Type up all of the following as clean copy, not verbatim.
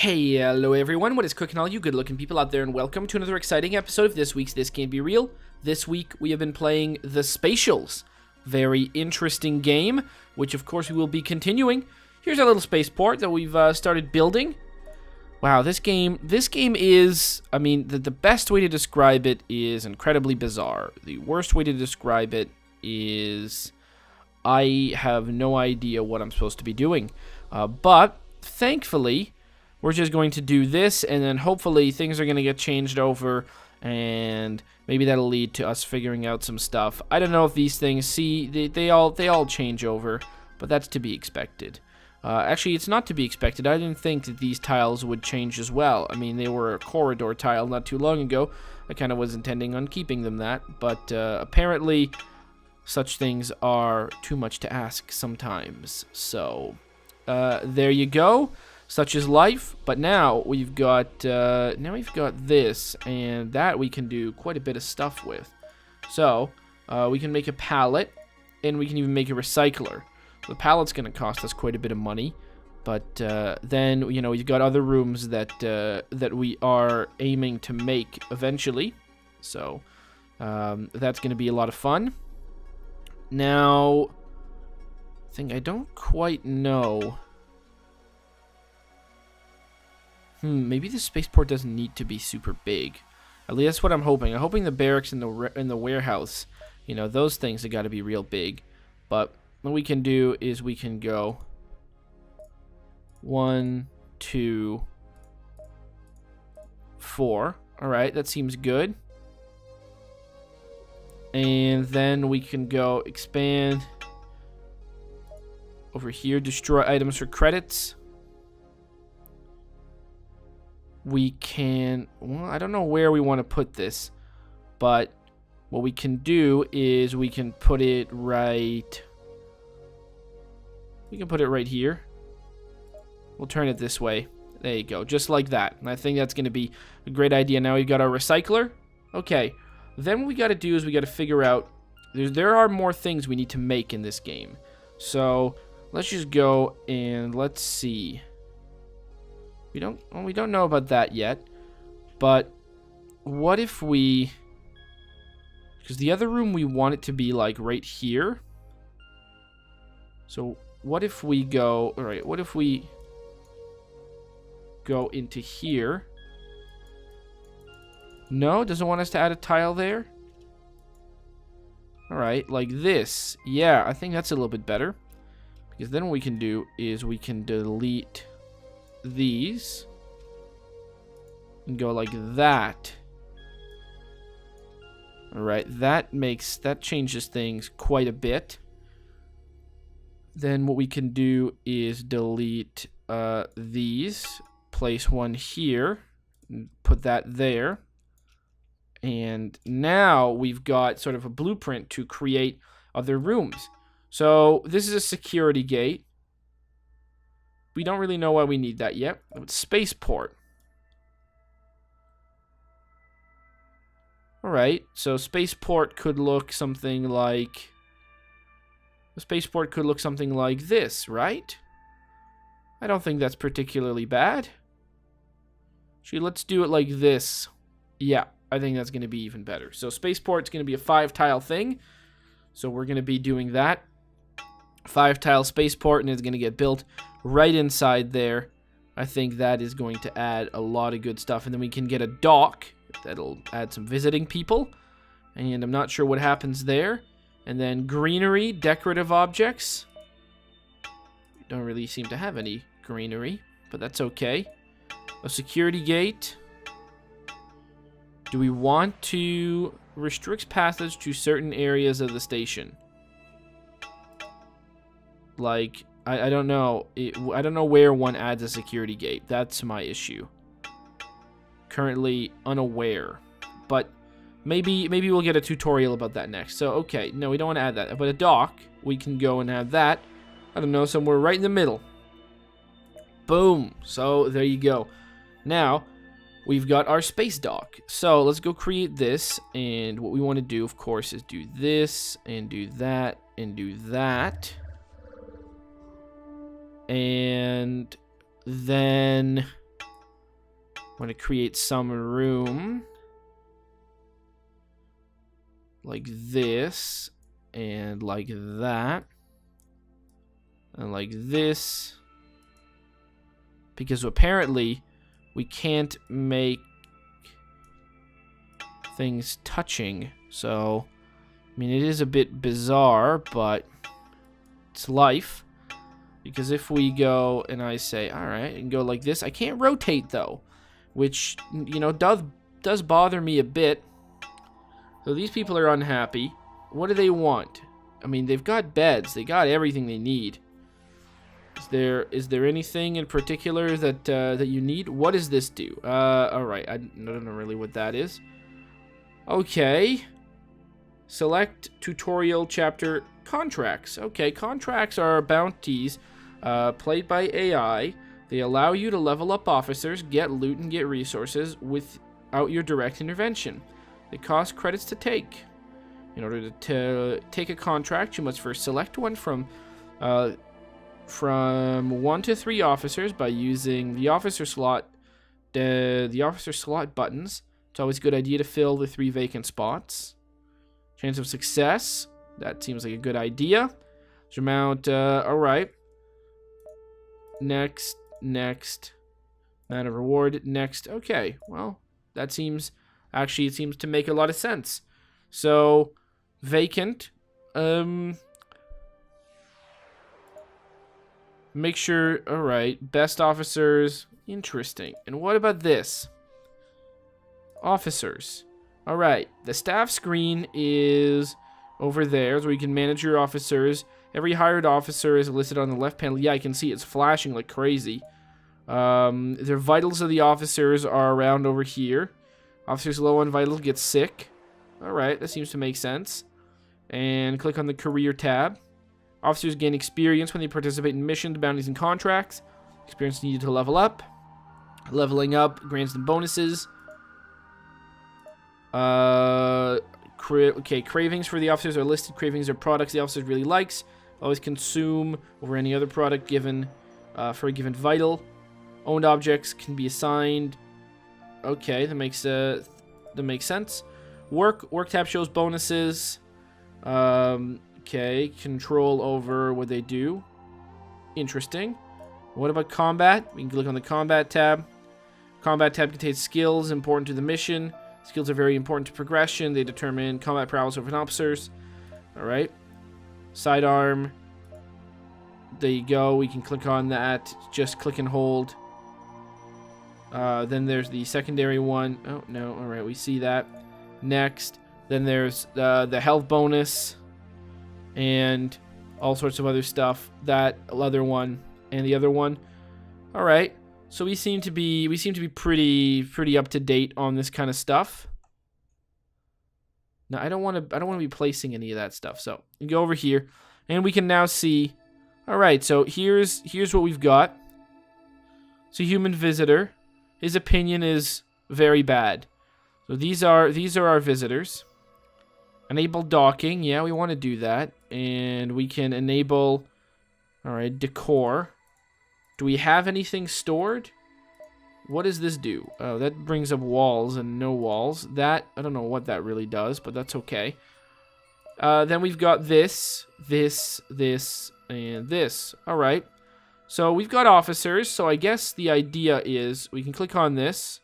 Hey, hello everyone, what is cooking all you good looking people out there, and welcome to another exciting episode of this week's This Can't Be Real. This week we have been playing the Spatials. Very interesting game, which of course we will be continuing. Here's our little spaceport that we've started building. Wow, this game is, I mean, the best way to describe it is incredibly bizarre. The worst way to describe it is I have no idea what I'm supposed to be doing. But thankfully, we're just going to do this, and then hopefully things are going to get changed over, and maybe that'll lead to us figuring out some stuff. I don't know if these things, they all change over, but that's to be expected. Actually, it's not to be expected. I didn't think that these tiles would change as well. I mean, they were a corridor tile not too long ago. I kind of was intending on keeping them that, but apparently such things are too much to ask sometimes. So, there you go. Such is life, but now we've got this, and that we can do quite a bit of stuff with. So we can make a pallet, and we can even make a recycler. The pallet's going to cost us quite a bit of money, but then we've got other rooms that we are aiming to make eventually. So that's going to be a lot of fun. Now, I don't quite know. Maybe the spaceport doesn't need to be super big. At least that's what I'm hoping. I'm hoping the barracks and the warehouse, those things have got to be real big. But what we can do is we can go 1, 2, 4. All right, that seems good. And then we can go expand over here, destroy items for credits. We can, well, I don't know where we want to put this, but what we can do is we can put it right, here. We'll turn it this way. There you go, just like that. And I think that's going to be a great idea. Now we've got our recycler. Okay, then what we got to do is we got to figure out, there are more things we need to make in this game. So let's just go and let's see. We don't know about that yet, but what if we, because the other room we want it to be like right here. So what if we go, all right, what if we go into here? No, doesn't want us to add a tile there. All right, like this. Yeah, I think that's a little bit better, because then what we can do is we can delete these and go like that. All right, that changes things quite a bit. Then what we can do is delete these, place one here, and put that there, and now we've got sort of a blueprint to create other rooms. So this is a security gate. We don't really know why we need that yet. Spaceport. Alright, so spaceport could look something like... The spaceport could look something like this, right? I don't think that's particularly bad. Actually, let's do it like this. Yeah, I think that's going to be even better. So spaceport's going to be a 5-tile thing. So we're going to be doing that. 5-tile spaceport, and it's going to get built right inside there. I think that is going to add a lot of good stuff. And then we can get a dock that'll add some visiting people, and I'm not sure what happens there. And then greenery, decorative objects. We don't really seem to have any greenery, but that's okay. A security gate. Do we want to restrict passage to certain areas of the station? Like, I don't know. I don't know where one adds a security gate. That's my issue. Currently unaware. But maybe we'll get a tutorial about that next. So, okay. No, we don't want to add that. But a dock, we can go and have that. I don't know, somewhere right in the middle. Boom. So, there you go. Now, we've got our space dock. So, let's go create this. And what we want to do, of course, is do this, and do that, and do that. And then want to create some room like this, and like that, and like this, because apparently we can't make things touching. So, I mean, it is a bit bizarre, but it's life. Because if we go and I say, all right, and go like this, I can't rotate though, which, you know, does bother me a bit. So these people are unhappy. What do they want? I mean, they've got beds. They got everything they need. Is there anything in particular that that you need? What does this do? All right, I don't know really what that is. Okay. Select tutorial chapter contracts. Okay, contracts are bounties played by AI. They allow you to level up officers, get loot, and get resources without your direct intervention. They cost credits to take. In order to take a contract, you must first select one from 1 to 3 officers by using the officer slot buttons. It's always a good idea to fill the 3 vacant spots. Chance of success. That seems like a good idea. Amount. All right. Next. Amount of reward. Next. Okay. Well, that seems. Actually, it seems to make a lot of sense. So, vacant. Make sure. All right. Best officers. Interesting. And what about this? Officers. All right. The staff screen is over there, so you can manage your officers. Every hired officer is listed on the left panel. Yeah, I can see it's flashing like crazy. The vitals of the officers are around over here. Officers low on vitals get sick. Alright, that seems to make sense. And click on the career tab. Officers gain experience when they participate in missions, bounties, and contracts. Experience needed to level up. Leveling up grants them bonuses. Okay, cravings for the officers are listed. Cravings are products the officers really likes. Always consume over any other product given for a given vital. Owned objects can be assigned. Okay, that makes sense. Work tab shows bonuses. Okay, control over what they do. Interesting. What about combat? We can click on the combat tab. Combat tab contains skills important to the mission. Skills are very important to progression. They determine combat prowess over officers. Alright. Sidearm. There you go. We can click on that. Just click and hold. Then there's the secondary one. Oh, no. Alright, we see that. Next. Then there's the health bonus. And all sorts of other stuff. That other one. And the other one. Alright. So we seem to be pretty up to date on this kind of stuff. Now I don't want to be placing any of that stuff. So you go over here, and we can now see. All right, so here's what we've got. So human visitor, his opinion is very bad. So these are our visitors. Enable docking. Yeah, we want to do that, and we can enable. All right, decor. Do we have anything stored? What does this do? Oh, that brings up walls and no walls. That, I don't know what that really does, but that's okay. Then we've got this, and this. All right. So we've got officers, so I guess the idea is we can click on this.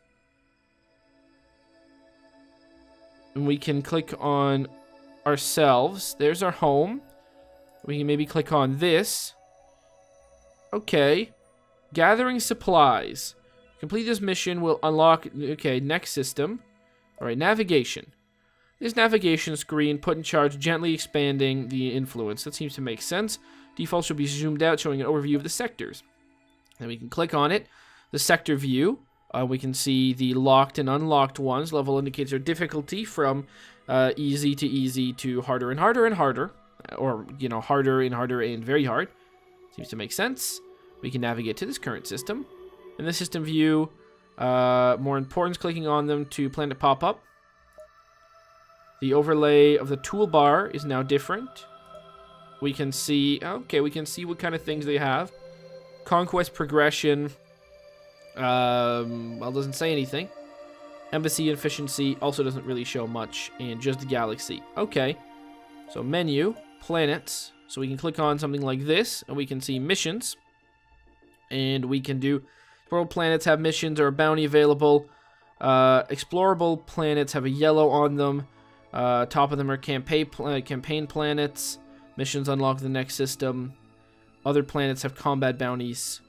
And we can click on ourselves. There's our home. We can maybe click on this. Okay. Gathering supplies. Complete this mission will unlock... Okay, next system. Alright, navigation. This navigation screen put in charge, gently expanding the influence. That seems to make sense. Default should be zoomed out, showing an overview of the sectors. Then we can click on it. The sector view. We can see the locked and unlocked ones. Level indicates their difficulty from easy to harder and harder and harder. Or, you know, harder and very hard. Seems to make sense. We can navigate to this current system. In the system view, more importance, clicking on them to plan to pop up. The overlay of the toolbar is now different. We can see, okay, we can see what kind of things they have. Conquest progression. Well, it doesn't say anything. Embassy efficiency also doesn't really show much, and just the galaxy. Okay, so menu, planets. So we can click on something like this, and we can see missions. And we can do, world planets have missions or a bounty available. Explorable planets have a yellow on them. Top of them are campaign planets. Missions unlock the next system. Other planets have combat bounties.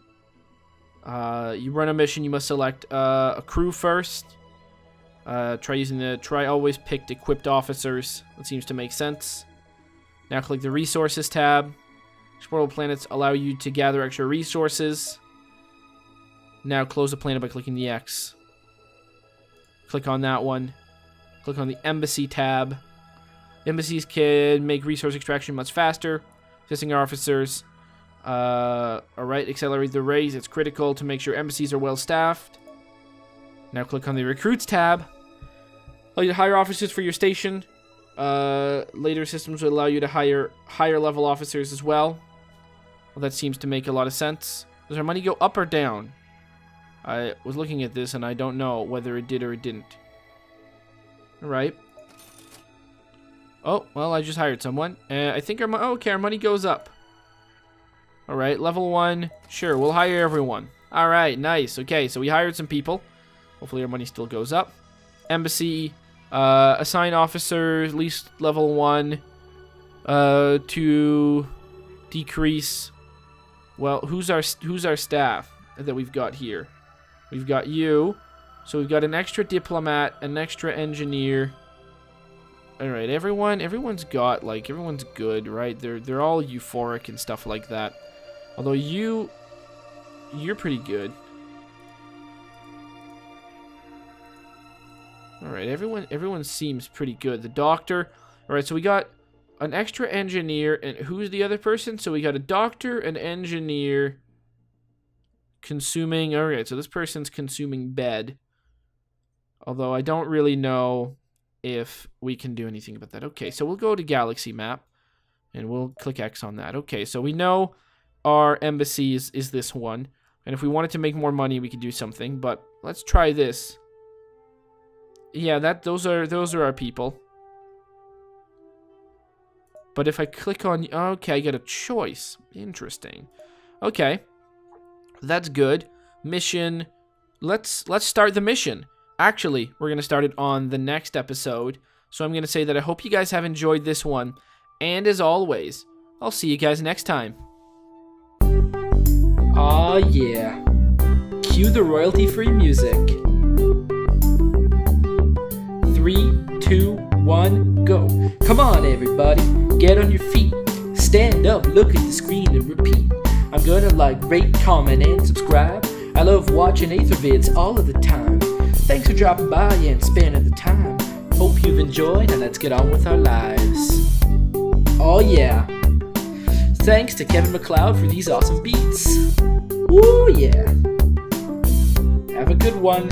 You run a mission, you must select a crew first. Try always picked equipped officers. That seems to make sense. Now click the resources tab. Explorable planets allow you to gather extra resources. Now close the planet by clicking the X. Click on that one. Click on the embassy tab. Embassies can make resource extraction much faster. Assisting officers. Alright, accelerate the raise. It's critical to make sure embassies are well staffed. Now click on the recruits tab. Allow you to hire officers for your station. Later systems will allow you to hire higher level officers as well. Well, that seems to make a lot of sense. Does our money go up or down? I was looking at this and I don't know whether it did or it didn't. Alright. Oh, well, I just hired someone. I think our money goes up. Alright, level 1. Sure, we'll hire everyone. Alright, nice. Okay, so we hired some people. Hopefully our money still goes up. Embassy. Assign officers, at least level 1. To decrease. Well, who's our staff that we've got here? We've got you. So we've got an extra diplomat, an extra engineer. Alright, everyone's got, like, everyone's good, right? They're all euphoric and stuff like that. Although you're pretty good. Alright, everyone seems pretty good. The doctor. Alright, so we got an extra engineer, and who's the other person? So we got a doctor, an engineer, consuming. Alright, so this person's consuming bed. Although I don't really know if we can do anything about that. Okay, so we'll go to Galaxy Map, and we'll click X on that. Okay, so we know our embassy is this one. And if we wanted to make more money, we could do something. But let's try this. Yeah, those are our people. But if I click on... Okay, I get a choice. Interesting. Okay. That's good. Mission. Let's start the mission. Actually, we're going to start it on the next episode. So I'm going to say that I hope you guys have enjoyed this one. And as always, I'll see you guys next time. Aw, yeah. Cue the royalty-free music. 3, 2, 1, go. Come on, everybody. Get on your feet. Stand up, look at the screen, and repeat. I'm gonna like, rate, comment, and subscribe. I love watching Athervids all of the time. Thanks for dropping by and spending the time. Hope you've enjoyed, and let's get on with our lives. Oh yeah. Thanks to Kevin MacLeod for these awesome beats. Woo yeah. Have a good one.